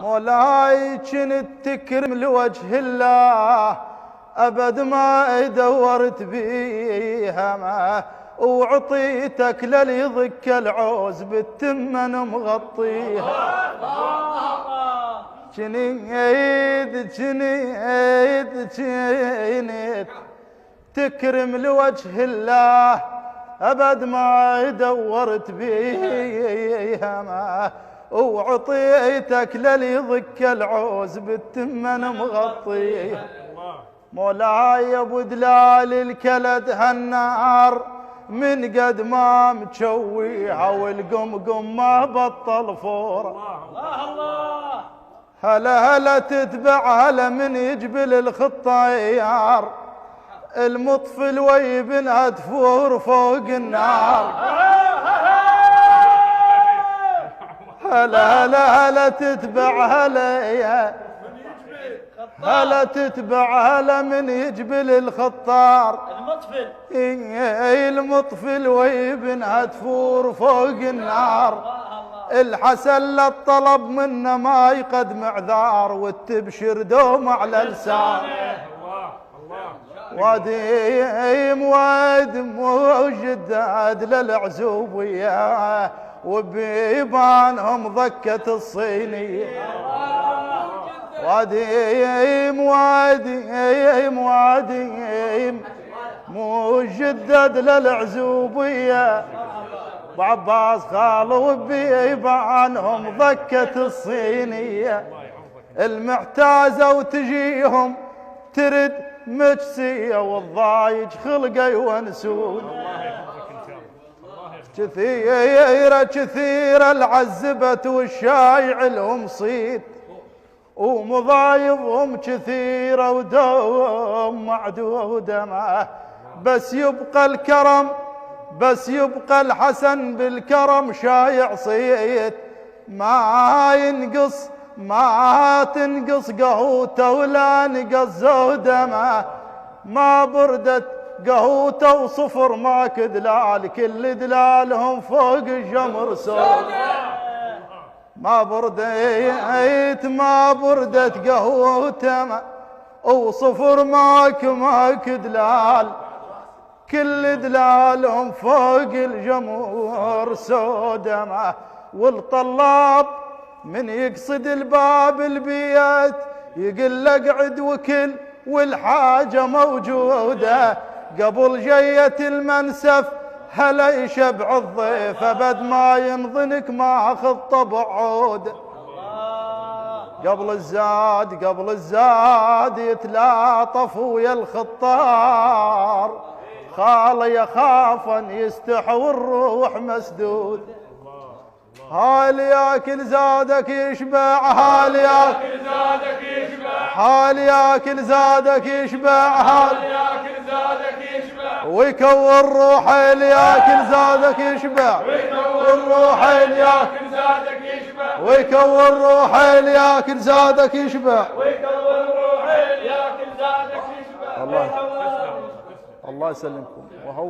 مولاي كنت تكرم لوجه الله أبد ما دورت بيها ما وعطيتك للي ضك العوز بالتمن مغطيها. جنيد تكرم لوجه الله أبد ما دورت بيها ما وعطيتك للي ضك العوز بالتمن مغطيه. مولاي ابو دلال الكلد هالنار من قد ما متشويها والقمقم ما بطل فوره. هلا هلا تتبع هلا من يجبل الخطيار المطفي الويبنها تفور فوق النار. هلا هلا هلا تتبع هلا تتبع هلا من يجبل الخطار المطفي الويبنها تفور فوق النار. الحسن للطلب منه ما يقدم اعذار والتبشر دوم على لسانه. واديم وادم وجداد للعزوب وياه وبيبانهم ضكة الصينية. واديم واديم واديم مجدد للعزوبية وعباس خالو بيبانهم ضكة الصينية. المحتازة وتجيهم ترد مجسية والضايج خلقه يونسون. كثيرة العزبة والشايع لهم صيد ومضايضهم كثيرة ودوم معدودة معه. بس يبقى الكرم بس يبقى الحسن بالكرم شايع صيد ما تنقص قهوته ولا نقص زوده ما بردت قهوته وصفر ماك دلال كل دلالهم فوق الجمر سود. ما بردت قهوته وصفر ماك دلال كل دلالهم فوق الجمر سودة. والطلاب من يقصد الباب البيت يقل اقعد وكل والحاجة موجودة. قبل جية المنسف هلا يشبع الضيف أبد ما ينظنك ما أخذ طبع عود. قبل الزاد يتلاطف ويا الخطار خالي يخافن يستحوي الروح مسدود. هال ياكل زادك يشبع هال ياكل زادك يشبع هال ياكل زادك يشبع هال ياكل زادك يشبع ويكور روحه اللي ياكل زادك يشبع ويكور روحه اللي ياكل زادك يشبع ويكور روحه اللي ياكل زادك يشبع ويكور روحه اللي ياكل زادك يشبع. الله يسلمكم. وهو